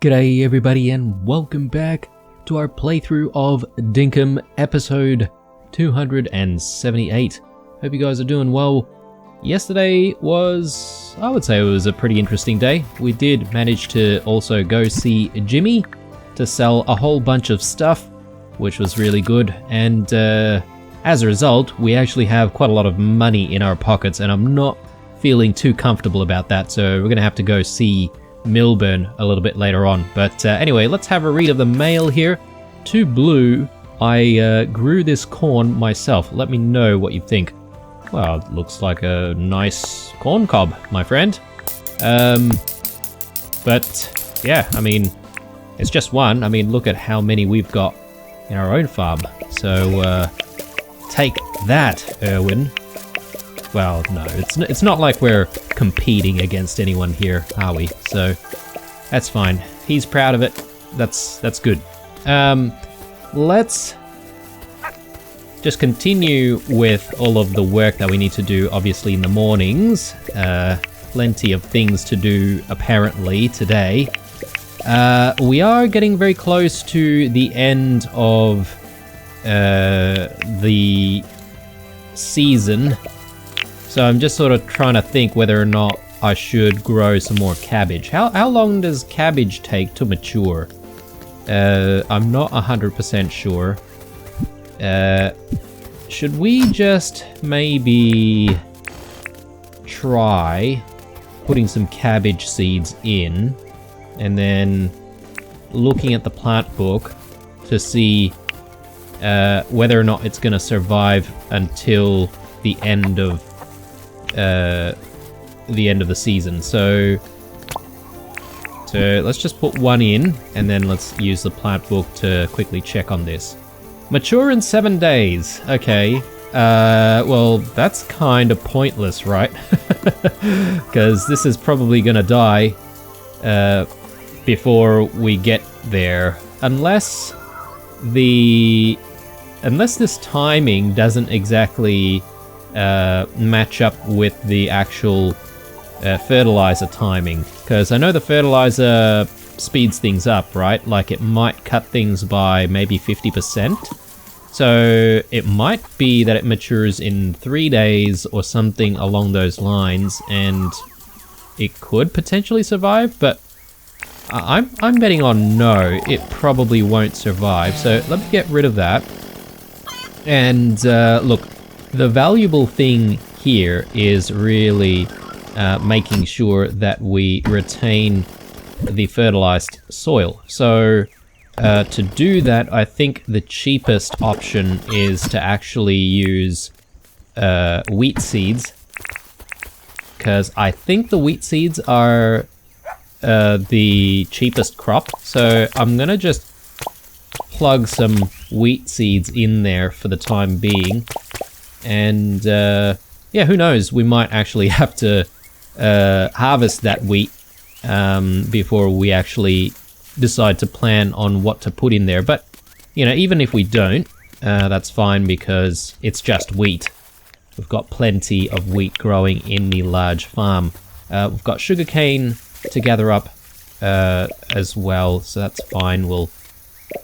G'day everybody and welcome back to our playthrough of Dinkum episode 278. Hope you guys are doing well. Yesterday was, I would say it was a pretty interesting day. We did manage to also go see Jimmy to sell a whole bunch of stuff, which was really good. And as a result, we actually have quite a lot of money in our pockets and I'm not feeling too comfortable about that. So we're going to have to go see Milburn a little bit later on. But anyway, let's have a read of the mail here. To Blue, I grew this corn myself. Let me know what you think. Well, it looks like a nice corn cob, my friend. But yeah, I mean, it's just one. I mean, look at how many we've got in our own farm. So take that, Erwin. Well, no, it's not like we're competing against anyone here, are we? So that's fine. He's proud of it. That's good. Let's just continue with all of the work that we need to do, obviously, in the mornings. Plenty of things to do, apparently, today. We are getting very close to the end of the season. So I'm just sort of trying to think whether or not I should grow some more cabbage. How long does cabbage take to mature? I'm not 100% sure. Should we just maybe try putting some cabbage seeds in and then looking at the plant book to see whether or not it's going to survive until the end of the season. So let's just put one in and then let's use the plant book to quickly check on this. Mature in 7 days. Okay. Well, that's kind of pointless, right? Because this is probably gonna die before we get there, unless this timing doesn't exactly match up with the actual fertilizer timing, because I know the fertilizer speeds things up, right? Like it might cut things by maybe 50%. So it might be that it matures in 3 days or something along those lines, and it could potentially survive, but I'm betting on no, it probably won't survive. So let me get rid of that. And look, the valuable thing here is really making sure that we retain the fertilized soil. So to do that, I think the cheapest option is to actually use wheat seeds, because I think the wheat seeds are the cheapest crop. So I'm gonna just plug some wheat seeds in there for the time being. And yeah, who knows, we might actually have to harvest that wheat before we actually decide to plan on what to put in there. But you know, even if we don't, that's fine, because it's just wheat. We've got plenty of wheat growing in the large farm. We've got sugarcane to gather up as well, so that's fine. We'll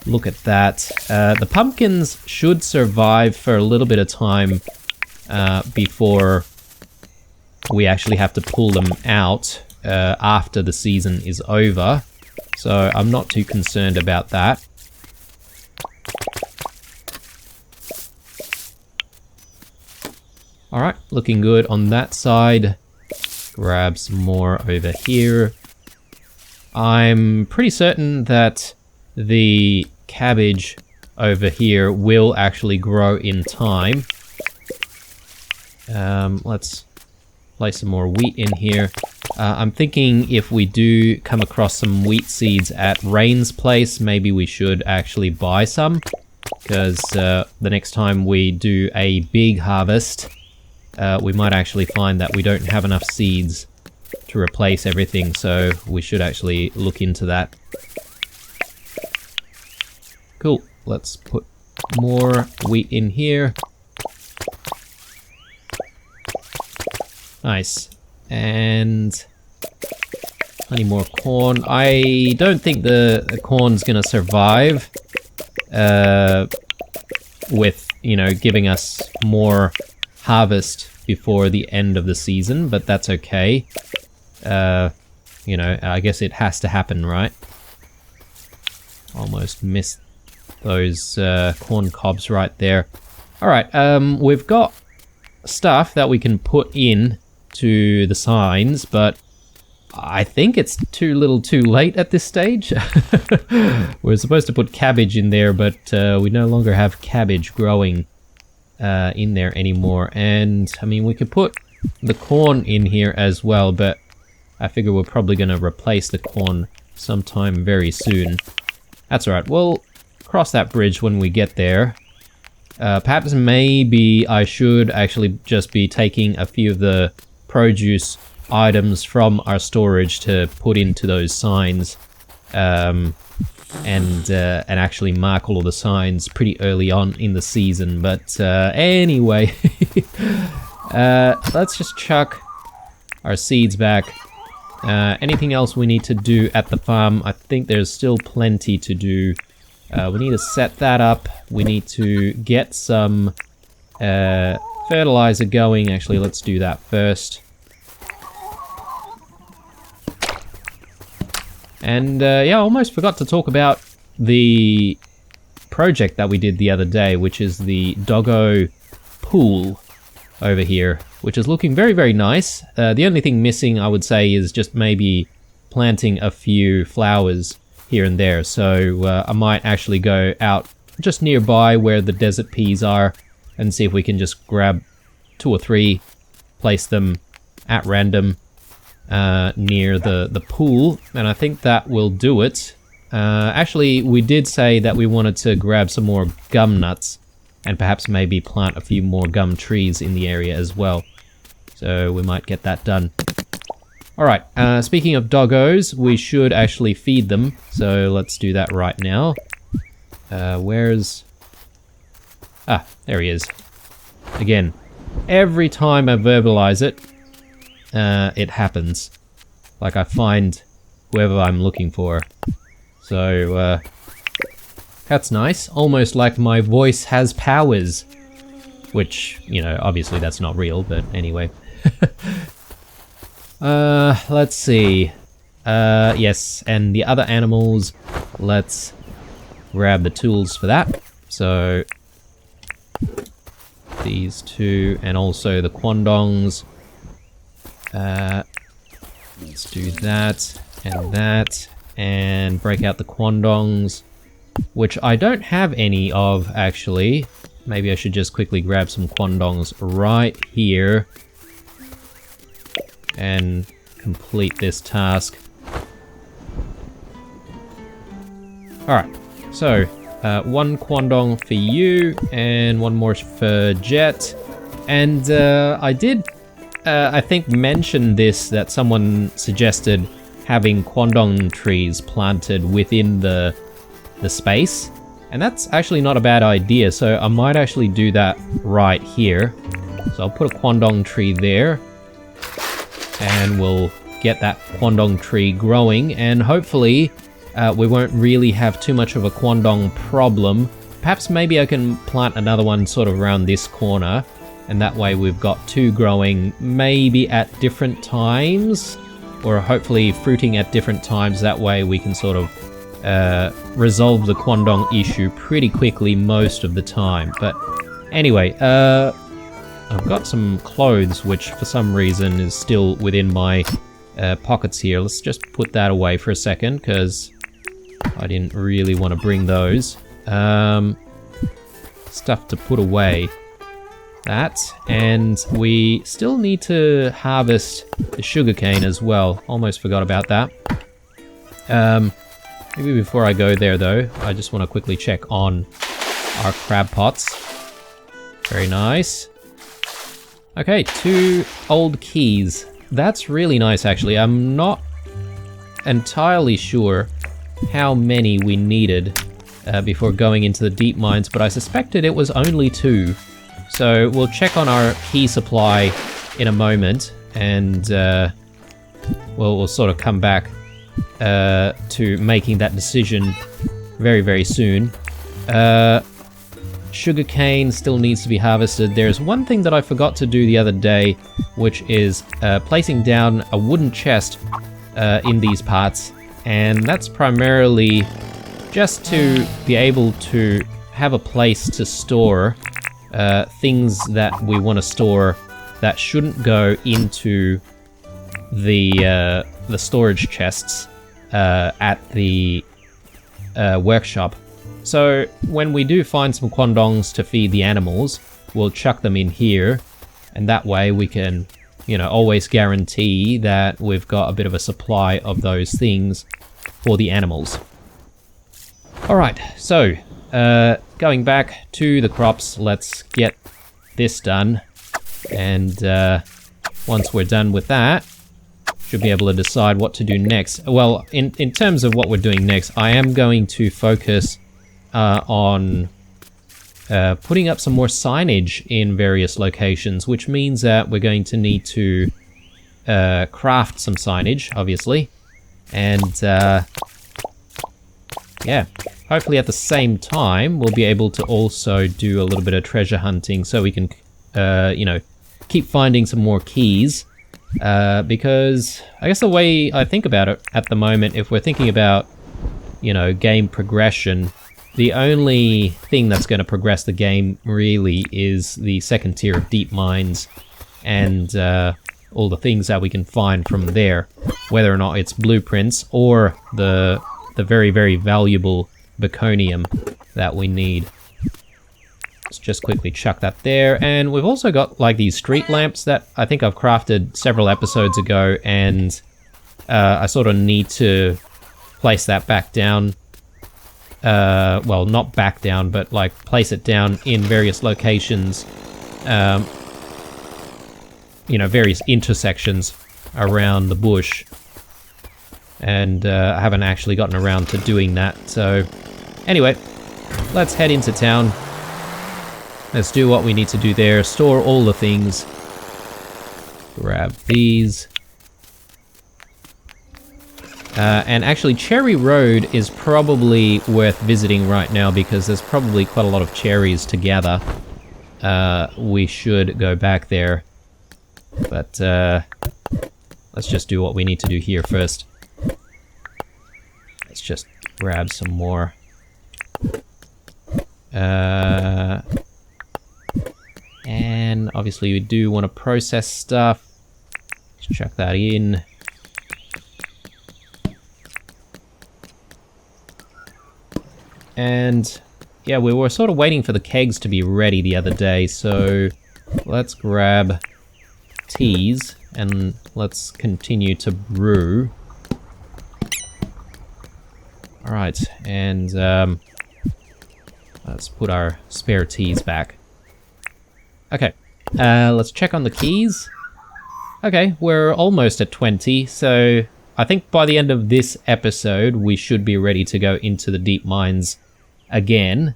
look at that. The pumpkins should survive for a little bit of time before we actually have to pull them out after the season is over. So I'm not too concerned about that. Alright, looking good on that side. Grab some more over here. I'm pretty certain that the cabbage over here will actually grow in time. Let's place some more wheat in here. I'm thinking if we do come across some wheat seeds at Rain's place, maybe we should actually buy some, because the next time we do a big harvest, we might actually find that we don't have enough seeds to replace everything, so we should actually look into that. Cool, let's put more wheat in here. Nice. And Plenty more corn. I don't think the corn's gonna survive with, you know, giving us more harvest before the end of the season, but that's okay. You know, I guess it has to happen, right? Almost missed those corn cobs right there. Alright, we've got stuff that we can put in to the signs, but I think it's too little too late at this stage. We're supposed to put cabbage in there, but we no longer have cabbage growing in there anymore. And, I mean, we could put the corn in here as well, but I figure we're probably going to replace the corn sometime very soon. That's alright, we'll cross that bridge when we get there. Perhaps maybe I should actually just be taking a few of the produce items from our storage to put into those signs, and actually mark all of the signs pretty early on in the season. But anyway, let's just chuck our seeds back. Anything else we need to do at the farm? I think there's still plenty to do. We need to set that up. We need to get some fertilizer going. Actually, let's do that first. And yeah, I almost forgot to talk about the project that we did the other day, which is the doggo pool over here, which is looking very, very nice. The only thing missing, I would say, is just maybe planting a few flowers here and there. So I might actually go out just nearby where the desert peas are and see if we can just grab 2 or 3, place them at random near the pool, and I think that will do it. Actually, we did say that we wanted to grab some more gum nuts and perhaps maybe plant a few more gum trees in the area as well. So we might get that done. Alright, speaking of doggos, we should actually feed them, so let's do that right now. Where's... Ah, there he is. Again, every time I verbalize it, it happens. Like I find whoever I'm looking for. So, that's nice. Almost like my voice has powers. Which, you know, obviously that's not real, but anyway. Let's see. Yes, and the other animals, let's grab the tools for that. So, these 2, and also the quandongs. Let's do that, and break out the quandongs, which I don't have any of, actually. Maybe I should just quickly grab some quandongs right here and complete this task. Alright, so 1 quandong for you, and 1 more for Jet. And I did, I think, mention this, that someone suggested having quandong trees planted within the space. And that's actually not a bad idea, so I might actually do that right here. So I'll put a quandong tree there, and we'll get that quandong tree growing, and hopefully we won't really have too much of a quandong problem. Perhaps maybe I can plant another one sort of around this corner, and that way we've got 2 growing maybe at different times, or hopefully fruiting at different times. That way we can sort of resolve the quandong issue pretty quickly most of the time. But anyway, I've got some clothes which for some reason is still within my pockets here. Let's just put that away for a second, because I didn't really want to bring those. Stuff to put away. That, and we still need to harvest the sugarcane as well. Almost forgot about that. Maybe before I go there though, I just want to quickly check on our crab pots. Very nice. Okay, 2 old keys. That's really nice, actually. I'm not entirely sure how many we needed before going into the deep mines, but I suspected it was only 2. So we'll check on our key supply in a moment, and we'll sort of come back to making that decision very, very soon. Sugarcane still needs to be harvested. There's one thing that I forgot to do the other day, which is placing down a wooden chest in these parts, and that's primarily just to be able to have a place to store things that we want to store that shouldn't go into the storage chests at the workshop. So when we do find some quandongs to feed the animals, we'll chuck them in here, and that way we can, you know, always guarantee that we've got a bit of a supply of those things for the animals. Alright, so going back to the crops, let's get this done, and once we're done with that, should be able to decide what to do next. Well, in terms of what we're doing next, I am going to focus on putting up some more signage in various locations, which means that we're going to need to craft some signage, obviously, and yeah, hopefully at the same time we'll be able to also do a little bit of treasure hunting, so we can you know, keep finding some more keys, because I guess the way I think about it at the moment, if we're thinking about, you know, game progression, the only thing that's going to progress the game really is the second tier of deep mines and all the things that we can find from there, whether or not it's blueprints or the very, very valuable Baconium that we need. Let's just quickly chuck that there. And we've also got like these street lamps that I think I've crafted several episodes ago, and I sort of need to place that back down. Well, not back down, but like place it down in various locations, you know, various intersections around the bush. And I haven't actually gotten around to doing that. So anyway, let's head into town. Let's do what we need to do there. Store all the things. Grab these. And actually, Cherry Road is probably worth visiting right now because there's probably quite a lot of cherries to gather. We should go back there. But let's just do what we need to do here first. Let's just grab some more. And obviously we do want to process stuff. Let's chuck that in. And yeah, we were sort of waiting for the kegs to be ready the other day, so let's grab teas and let's continue to brew. Alright, and let's put our spare teas back. Okay, let's check on the keys. Okay, we're almost at 20, so I think by the end of this episode we should be ready to go into the deep mines again.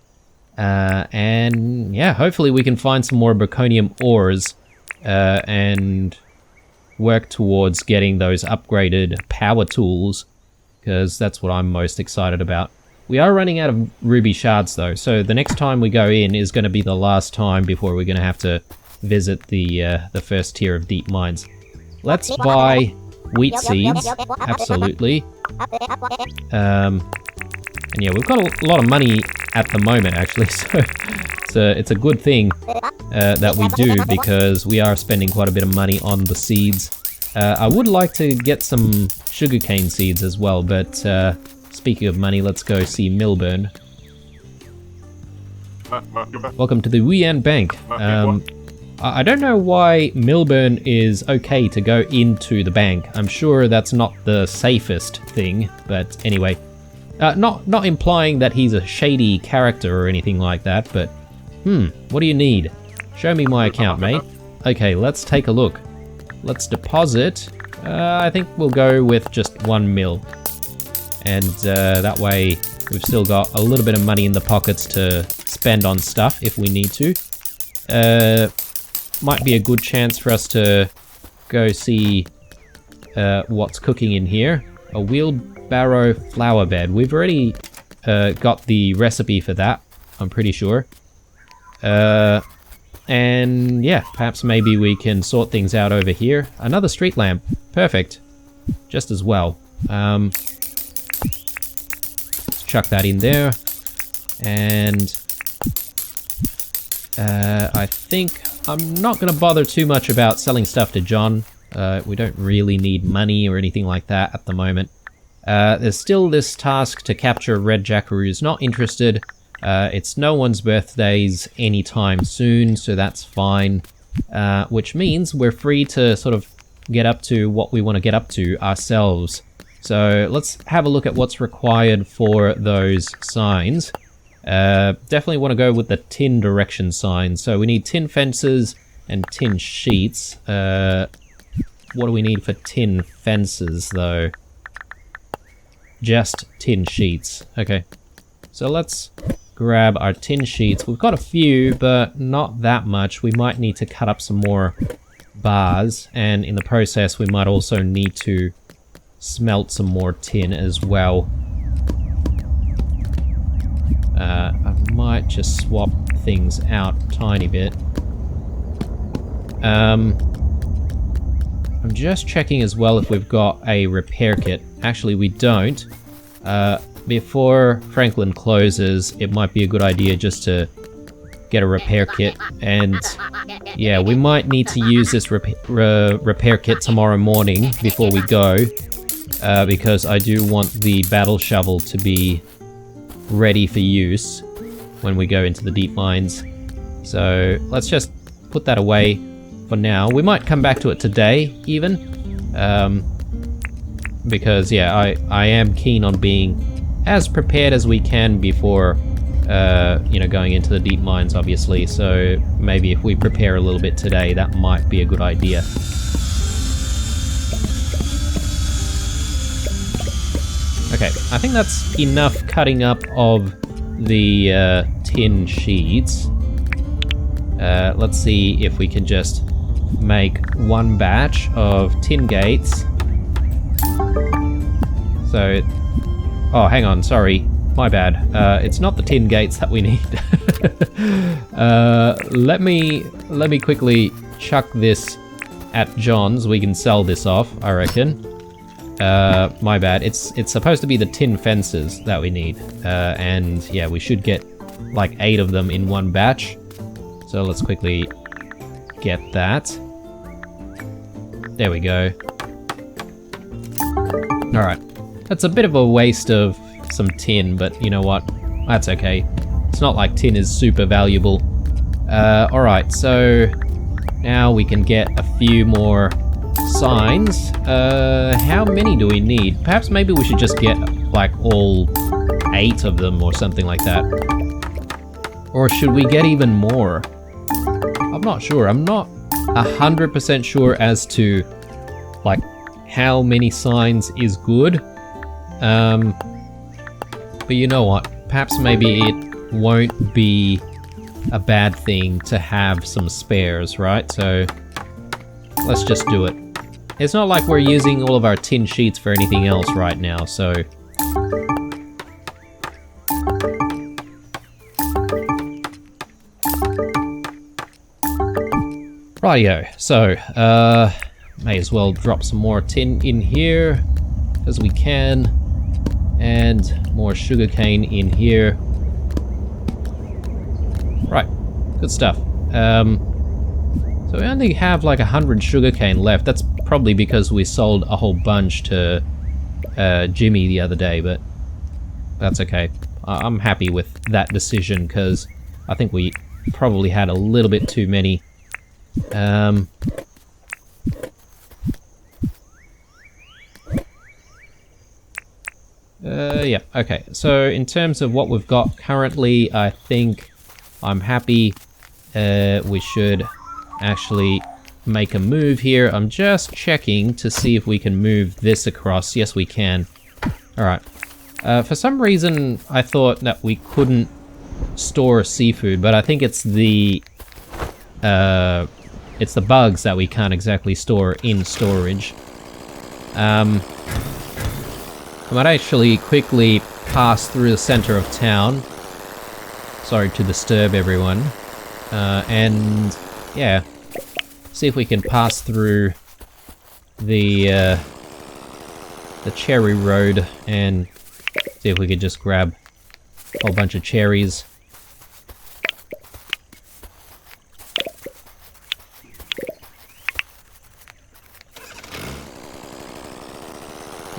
And yeah, hopefully we can find some more Baconium ores and work towards getting those upgraded power tools, because that's what I'm most excited about. We are running out of ruby shards though, so the next time we go in is going to be the last time before we're going to have to visit the first tier of deep mines. Let's buy wheat seeds, absolutely. And yeah, we've got a lot of money at the moment actually, so it's a good thing that we do, because we are spending quite a bit of money on the seeds. I would like to get some sugarcane seeds as well, but speaking of money, let's go see Milburn. Welcome to the Wuyan Bank. I don't know why Milburn is okay to go into the bank. I'm sure that's not the safest thing, but anyway. Not implying that he's a shady character or anything like that, but what do you need? Show me my account, mate. Okay, let's take a look. Let's deposit. I think we'll go with just 1 mil. And that way we've still got a little bit of money in the pockets to spend on stuff if we need to. Might be a good chance for us to go see what's cooking in here. A wheelbarrow flower bed. We've already got the recipe for that, I'm pretty sure. And yeah, perhaps maybe we can sort things out over here. Another street lamp. Perfect. Just as well. Let's chuck that in there. And I think I'm not going to bother too much about selling stuff to John. We don't really need money or anything like that at the moment. There's still this task to capture red jackaroos. Not interested. It's no one's birthdays anytime soon, so that's fine. Which means we're free to sort of get up to what we want to get up to ourselves. So let's have a look at what's required for those signs. Definitely want to go with the tin direction signs. So we need tin fences and tin sheets. What do we need for tin fences, though? Just tin sheets. Okay. So let's grab our tin sheets. We've got a few, but not that much. We might need to cut up some more bars, and in the process we might also need to smelt some more tin as well. I might just swap things out a tiny bit. I'm just checking as well if we've got a repair kit. Actually, we don't. Before Franklin closes, it might be a good idea just to get a repair kit. And yeah, we might need to use this repair kit tomorrow morning before we go. Because I do want the battle shovel to be ready for use when we go into the deep mines. So let's just put that away for now. We might come back to it today even. Because yeah, I am keen on being as prepared as we can before you know, going into the deep mines, obviously. So maybe if we prepare a little bit today, that might be a good idea. Okay, I think that's enough cutting up of the tin sheets. Let's see if we can just make one batch of tin gates. So, oh, hang on, sorry, my bad. It's not the tin gates that we need. Let me quickly chuck this at John's. We can sell this off, I reckon. My bad. It's supposed to be the tin fences that we need. And yeah, we should get like 8 of them in one batch. So let's quickly get that. There we go. Alright. That's a bit of a waste of some tin, but you know what? That's okay. It's not like tin is super valuable. Alright, so now we can get a few more signs. How many do we need? Perhaps maybe we should just get like all 8 of them or something like that. Or should we get even more? I'm not sure. I'm not 100% sure as to like how many signs is good. But you know what? Perhaps maybe it won't be a bad thing to have some spares, right? So let's just do it. It's not like we're using all of our tin sheets for anything else right now, so... Rightio, so, may as well drop some more tin in here, as we can, and more sugarcane in here. Right, good stuff. So we only have like 100 sugarcane left. That's probably because we sold a whole bunch to Jimmy the other day, but that's okay. I'm happy with that decision because I think we probably had a little bit too many. Yeah, okay. So in terms of what we've got currently, I think I'm happy. We should actually make a move here. I'm just checking to see if we can move this across. Yes, we can. Alright. For some reason, I thought that we couldn't store seafood, but I think it's the bugs that we can't exactly store in storage. I might actually quickly pass through the center of town. Sorry to disturb everyone. And yeah, see if we can pass through the cherry road and see if we could just grab a whole bunch of cherries.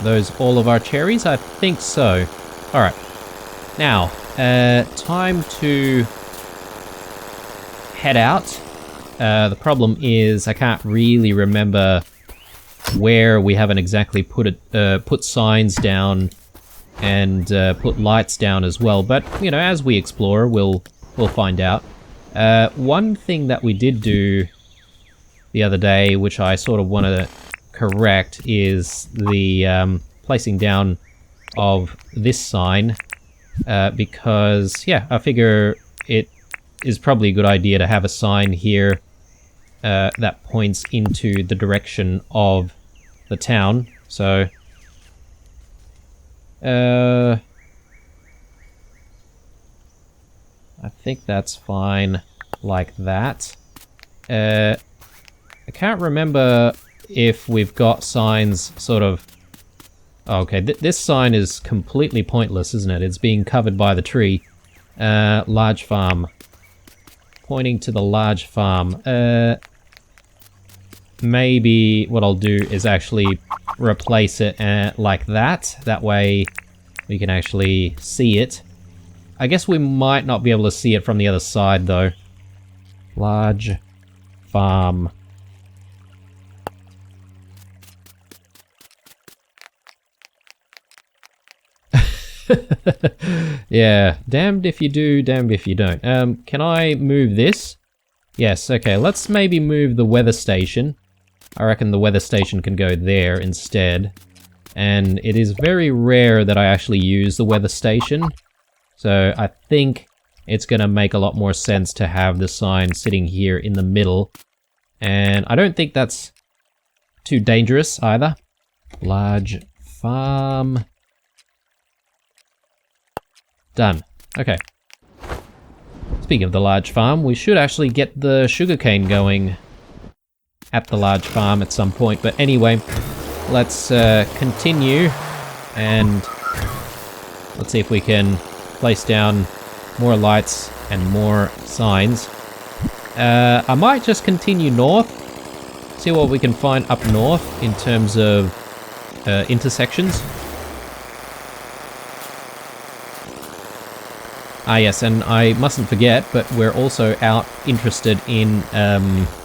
Those all of our cherries? I think so. Alright. Now, time to head out. The problem is I can't really remember where we haven't exactly put signs down and put lights down as well. But, you know, as we explore, we'll find out. One thing that we did do the other day, which I sort of want to correct, is the placing down of this sign, because yeah, I figure it is probably a good idea to have a sign here that points into the direction of the town. So I think that's fine like that. I can't remember if we've got signs sort of... Oh, okay, this sign is completely pointless, isn't it? It's being covered by the tree. Large farm. Pointing to the large farm. Maybe what I'll do is actually replace it like that. That way we can actually see it. I guess we might not be able to see it from the other side, though. Large farm. Yeah, damned if you do, damned if you don't. Can I move this? Yes, okay, let's maybe move the weather station. I reckon the weather station can go there instead. And it is very rare that I actually use the weather station. So I think it's gonna make a lot more sense to have the sign sitting here in the middle. And I don't think that's too dangerous either. Large farm. Done. Okay. Speaking of the large farm, we should actually get the sugarcane going at the large farm at some point. But anyway, let's continue and let's see if we can place down more lights and more signs. I might just continue north, see what we can find up north in terms of intersections. Ah yes, and I mustn't forget, but we're also out interested in,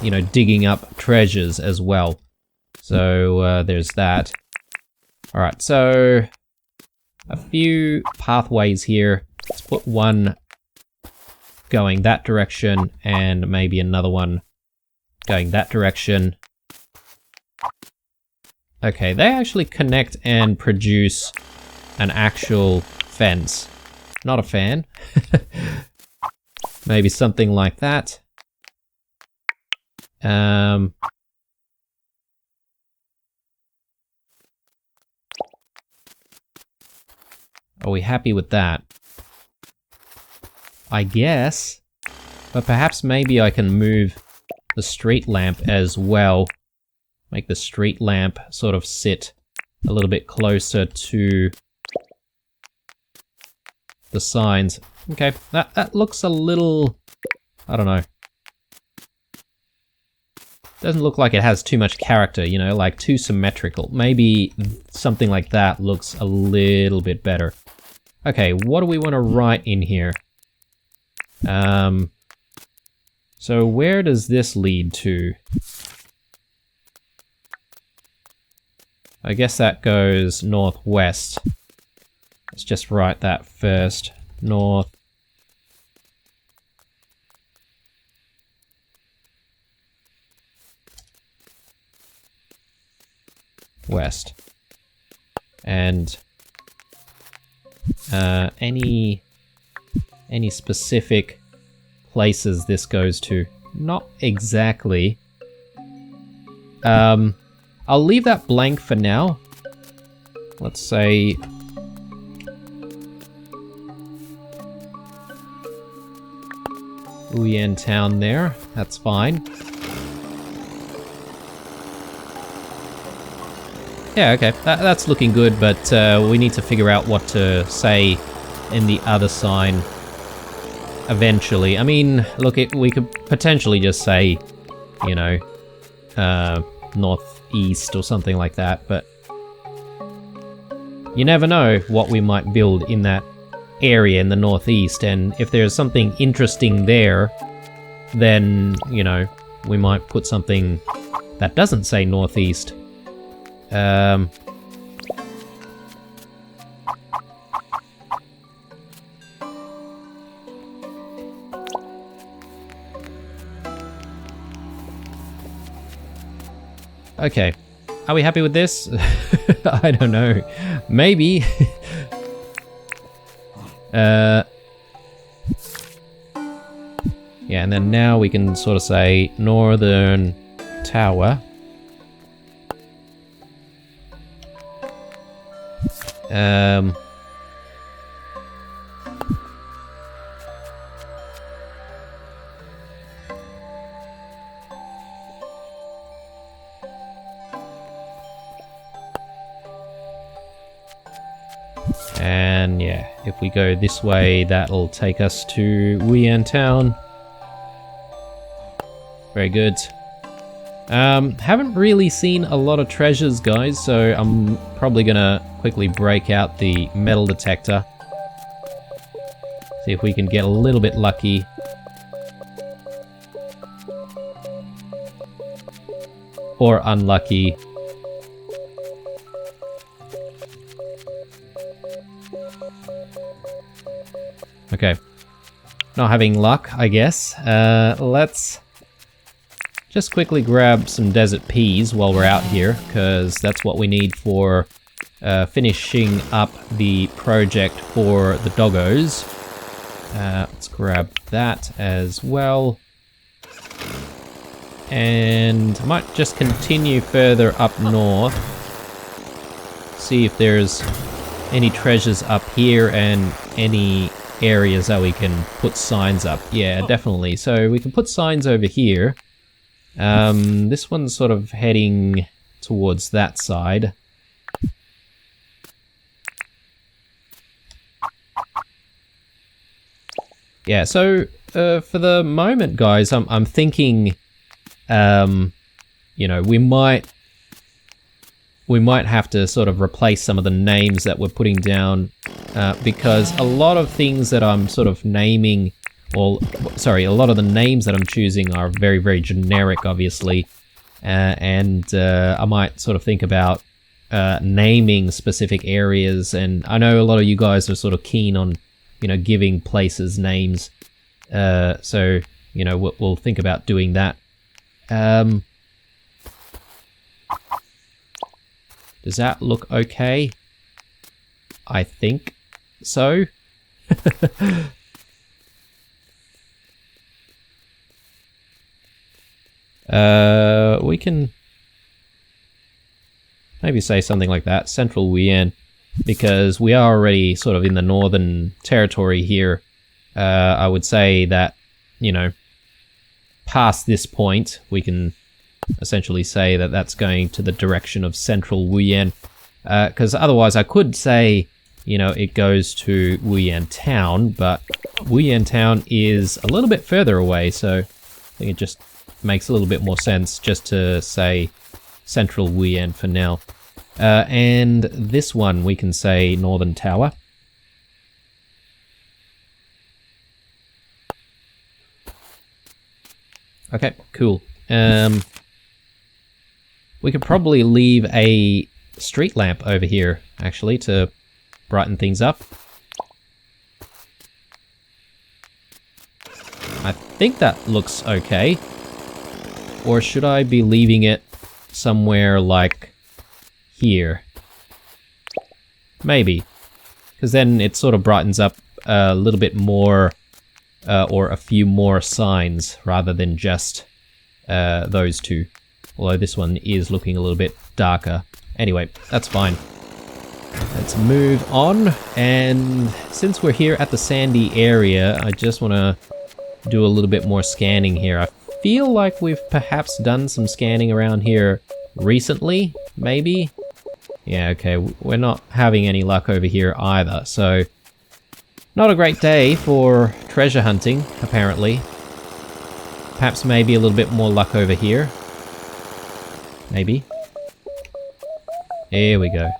you know, digging up treasures as well. So there's that. Alright, so a few pathways here. Let's put one going that direction and maybe another one going that direction. Okay, they actually connect and produce an actual fence. Not a fan. Maybe something like that. Are we happy with that? I guess. But perhaps maybe I can move the street lamp as well. Make the street lamp sort of sit a little bit closer to the signs. Okay, that looks a little... I don't know. Doesn't look like it has too much character, you know, like too symmetrical. Maybe something like that looks a little bit better. Okay, what do we want to write in here? So where does this lead to? I guess that goes northwest. Let's just write that first. North. West. And any specific places this goes to? Not exactly. I'll leave that blank for now. Let's say Wuyan town there. That's fine. Yeah, okay, that's looking good, but we need to figure out what to say in the other sign eventually. I mean, look, we could potentially just say, you know, northeast or something like that, but you never know what we might build in that area in the northeast, and if there's something interesting there, then, you know, we might put something that doesn't say northeast. Okay, are we happy with this? I don't know. Maybe. Yeah, and then now we can sort of say Northern Tower. And yeah, if we go this way, that'll take us to Wuyan Town. Very good. Haven't really seen a lot of treasures, guys, so I'm probably gonna quickly break out the metal detector. See if we can get a little bit lucky. Or unlucky. Okay. Not having luck, I guess. Let's just quickly grab some desert peas while we're out here, because that's what we need for finishing up the project for the doggos. Let's grab that as well. And I might just continue further up north. See if there's any treasures up here and any areas that we can put signs up. Yeah, definitely. So we can put signs over here. This one's sort of heading towards that side. Yeah, so for the moment, guys, I'm thinking, you know, we might have to sort of replace some of the names that we're putting down, because a lot of things that I'm sort of naming, or sorry, a lot of the names that I'm choosing are very, very generic, obviously, and I might sort of think about naming specific areas. And I know a lot of you guys are sort of keen on, you know, giving places names, so you know, we'll think about doing that. Does that look okay? I think so. We can maybe say something like that, Central Wuyan, because we are already sort of in the northern territory here. I would say that, you know, past this point, we can essentially say that that's going to the direction of Central Wuyan, because otherwise I could say, you know, it goes to Wuyan Town, but Wuyan Town is a little bit further away, so I think it just makes a little bit more sense just to say Central Wuyan for now. And this one we can say Northern Tower. Okay, cool. We could probably leave a street lamp over here, actually, to brighten things up. I think that looks okay. Or should I be leaving it somewhere like here? Maybe. Because then it sort of brightens up a little bit more, or a few more signs, rather than just those two. Although this one is looking a little bit darker. Anyway, that's fine. Let's move on. And since we're here at the sandy area, I just want to do a little bit more scanning here. I feel like we've perhaps done some scanning around here recently, maybe? Yeah, okay, we're not having any luck over here either, so... Not a great day for treasure hunting, apparently. Perhaps maybe a little bit more luck over here. Maybe. Here we go.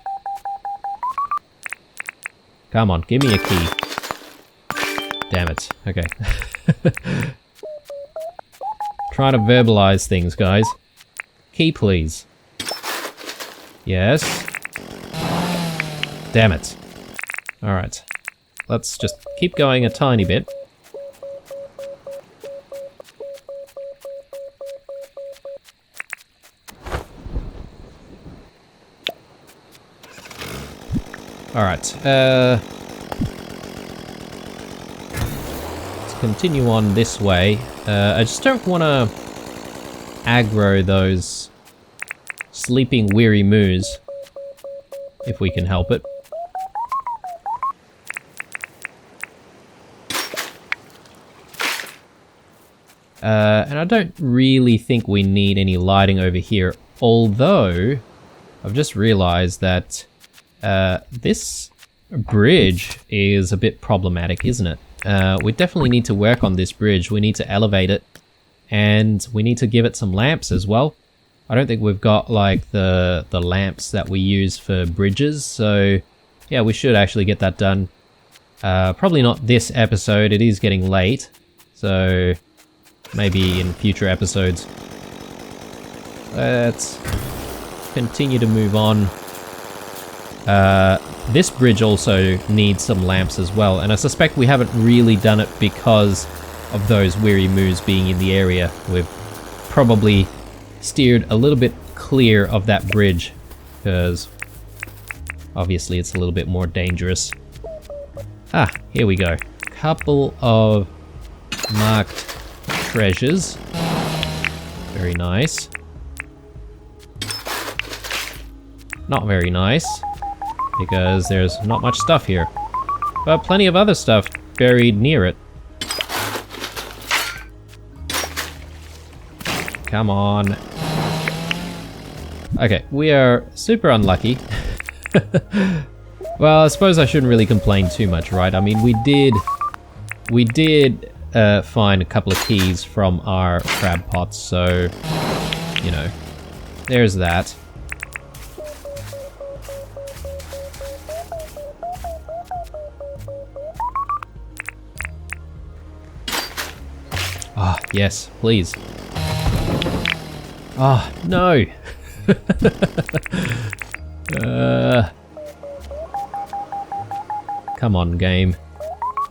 Come on, give me a key. Damn it. Okay. Trying to verbalize things, guys. Key, please. Yes. Damn it. Alright. Let's just keep going a tiny bit. Alright, let's continue on this way. I just don't want to aggro those sleeping weary moos, if we can help it. And I don't really think we need any lighting over here, although I've just realized that this bridge is a bit problematic, isn't it? We definitely need to work on this bridge. We need to elevate it, and we need to give it some lamps as well. I don't think we've got like the lamps that we use for bridges, so yeah, we should actually get that done. Probably not this episode, it is getting late, so maybe in future episodes. Let's continue to move on. This bridge also needs some lamps as well, and I suspect we haven't really done it because of those weary moos being in the area. We've probably steered a little bit clear of that bridge, because obviously it's a little bit more dangerous. Ah, here we go. Couple of marked treasures. Very nice. Not very nice, because there's not much stuff here, but plenty of other stuff buried near it. Come on. Okay, we are super unlucky. Well, I suppose I shouldn't really complain too much, right? I mean, we did find a couple of keys from our crab pots, so, you know, there's that. Ah, yes, please. Ah, no! Come on, game.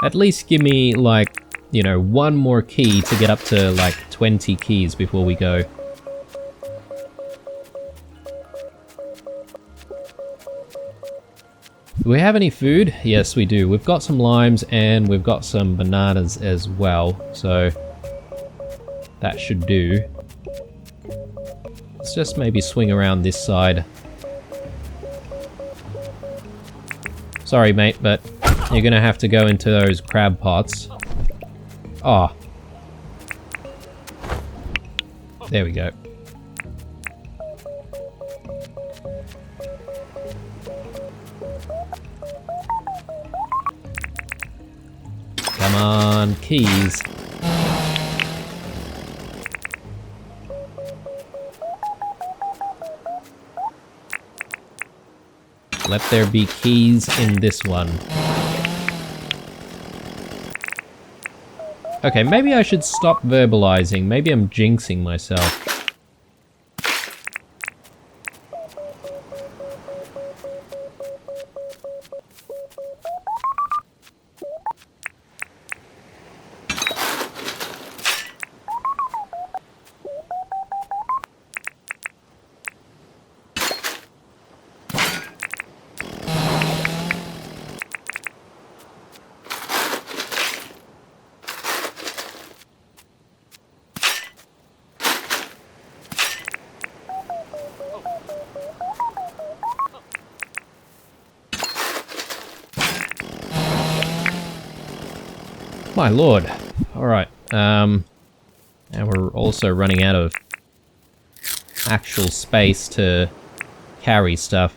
At least give me, like, you know, one more key to get up to, like, 20 keys before we go. Do we have any food? Yes, we do. We've got some limes and we've got some bananas as well, so that should do. Let's just maybe swing around this side. Sorry, mate, but you're gonna have to go into those crab pots. Oh. There we go. Come on, keys. Let there be keys in this one. Okay, maybe I should stop verbalizing. Maybe I'm jinxing myself. My lord. Alright, And we're also running out of actual space to carry stuff.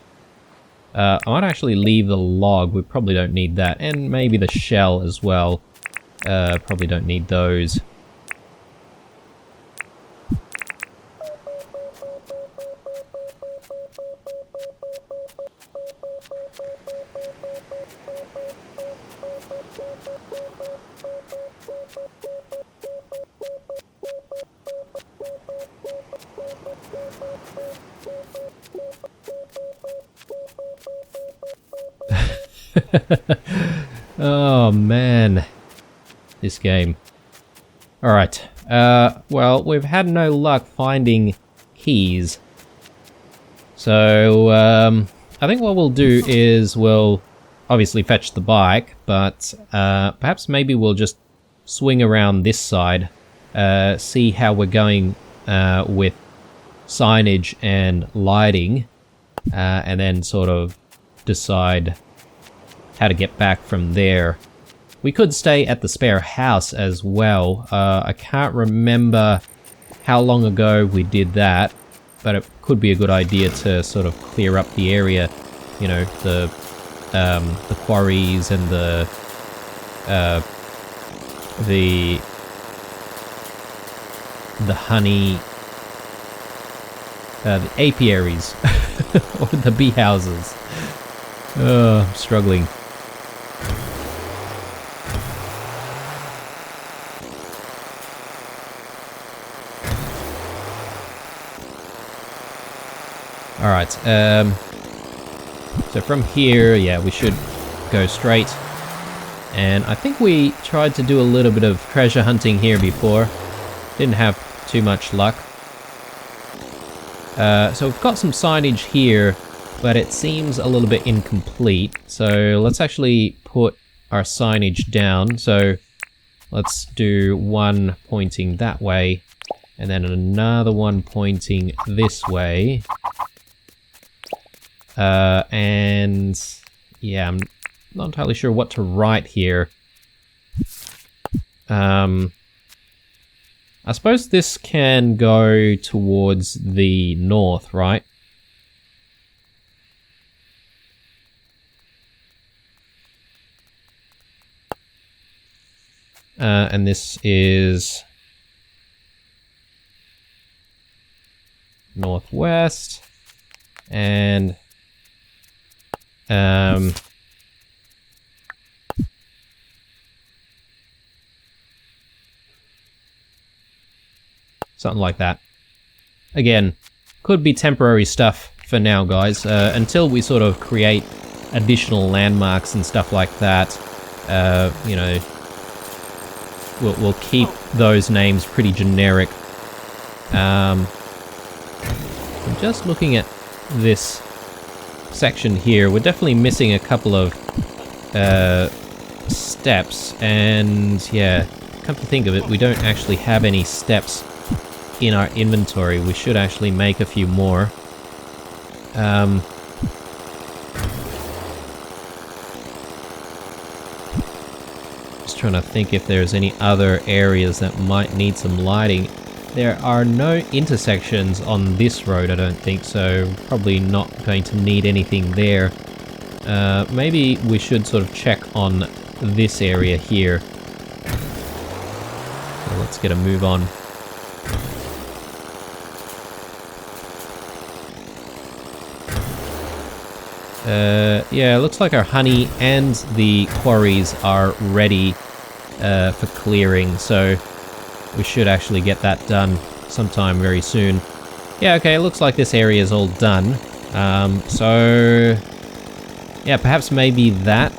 I might actually leave the log, we probably don't need that, and maybe the shell as well. Probably don't need those. Oh man, this game. Alright, well, we've had no luck finding keys. So, I think what we'll do is we'll obviously fetch the bike, but perhaps maybe we'll just swing around this side, see how we're going with signage and lighting, and then sort of decide how to get back from there. We could stay at the spare house as well. I can't remember how long ago we did that, but it could be a good idea to sort of clear up the area. You know, the quarries and the honey, the apiaries, or the bee houses. I'm struggling. Alright, so from here, yeah, we should go straight. And I think we tried to do a little bit of treasure hunting here before. Didn't have too much luck. So we've got some signage here, but it seems a little bit incomplete. So let's actually put our signage down. So let's do one pointing that way, and then another one pointing this way. And yeah, I'm not entirely sure what to write here. I suppose this can go towards the north, right? And this is northwest, and something like that. Again, could be temporary stuff for now, guys, until we sort of create additional landmarks and stuff like that. You know, we'll keep those names pretty generic. I'm just looking at this section here. We're definitely missing a couple of steps, and yeah, come to think of it, we don't actually have any steps in our inventory. We should actually make a few more. Just trying to think if there's any other areas that might need some lighting. There are no intersections on this road, I don't think, so probably not going to need anything there. Maybe we should sort of check on this area here. So let's get a move on. Yeah, it looks like our honey and the quarries are ready for clearing, so we should actually get that done sometime very soon. Yeah, okay, it looks like this area is all done. So yeah, perhaps maybe that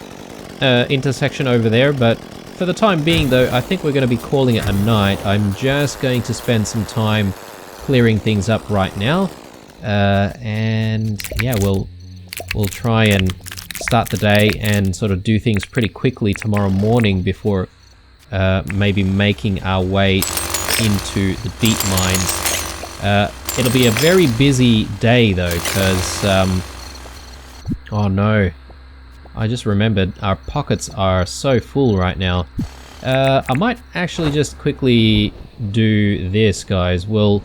intersection over there, but for the time being though, I think we're going to be calling it a night. I'm just going to spend some time clearing things up right now. And yeah, we'll try and start the day and sort of do things pretty quickly tomorrow morning before maybe making our way into the deep mines. It'll be a very busy day though, because oh no, I just remembered our pockets are so full right now. I might actually just quickly do this, guys. We'll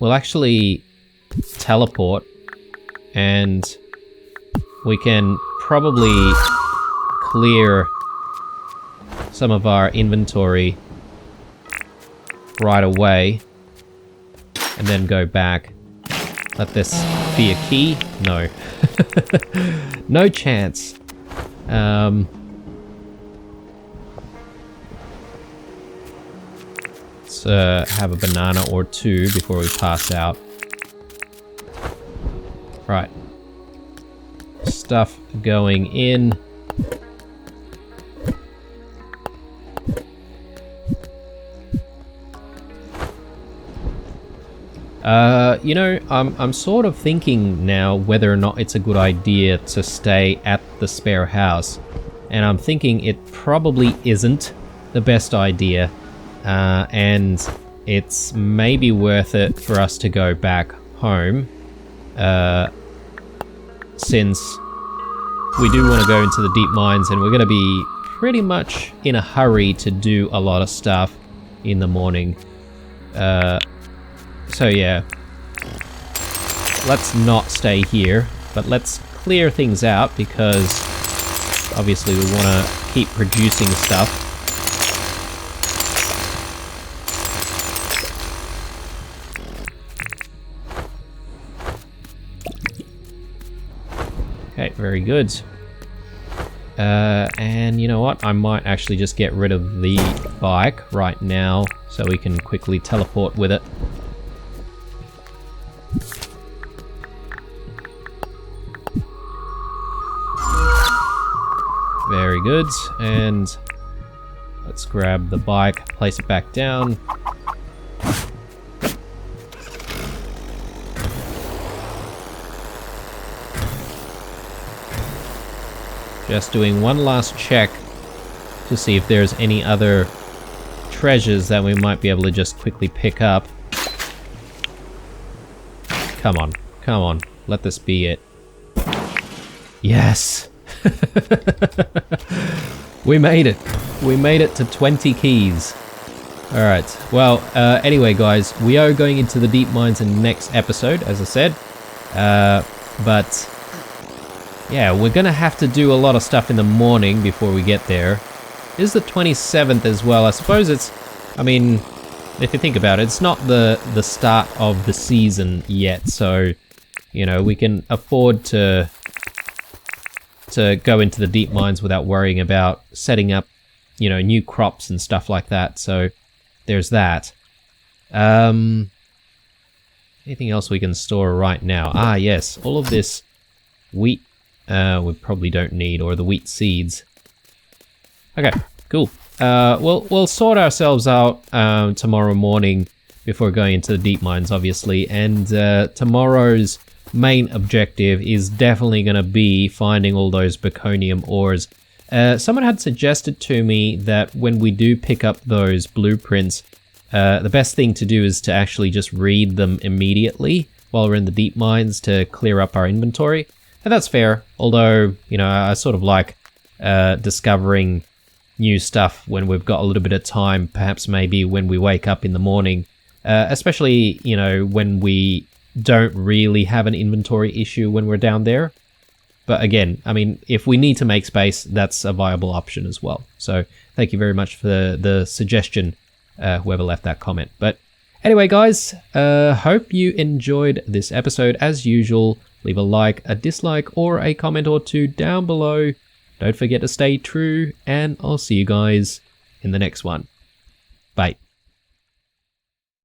actually teleport, and we can probably clear some of our inventory right away, and then go back. Let this be a key? No. No chance. Let's have a banana or two before we pass out. Right. Stuff going in. You know, I'm sort of thinking now whether or not it's a good idea to stay at the spare house. And I'm thinking it probably isn't the best idea. And it's maybe worth it for us to go back home. Since we do want to go into the deep mines, and we're going to be pretty much in a hurry to do a lot of stuff in the morning. So yeah, let's not stay here, but let's clear things out, because obviously we want to keep producing stuff. Okay, very good. And you know what? I might actually just get rid of the bike right now so we can quickly teleport with it. Very good. And let's grab the bike, place it back down. Just doing one last check to see if there's any other treasures that we might be able to just quickly pick up. Come on, come on, let this be it. Yes! We made it. We made it to 20 keys. Alright, well, anyway guys, we are going into the deep mines in the next episode, as I said. But yeah, we're gonna have to do a lot of stuff in the morning before we get there. It is the 27th as well. I suppose it's, I mean, if you think about it, it's not the start of the season yet, so, you know, we can afford to go into the deep mines without worrying about setting up, you know, new crops and stuff like that. So there's that. Anything else we can store right now? Ah, yes, all of this wheat we probably don't need, or the wheat seeds. Okay, cool. We'll sort ourselves out tomorrow morning before going into the deep mines, obviously. And tomorrow's main objective is definitely going to be finding all those Baconium ores. Someone had suggested to me that when we do pick up those blueprints, the best thing to do is to actually just read them immediately while we're in the deep mines to clear up our inventory. And that's fair, although, you know, I sort of like discovering new stuff when we've got a little bit of time, perhaps maybe when we wake up in the morning, especially, you know, when we don't really have an inventory issue when we're down there. But again, I mean, if we need to make space, that's a viable option as well. So thank you very much for the suggestion, whoever left that comment. But anyway, guys, hope you enjoyed this episode. As usual, leave a like, a dislike, or a comment or two down below. Don't forget to stay true, and I'll see you guys in the next one. Bye.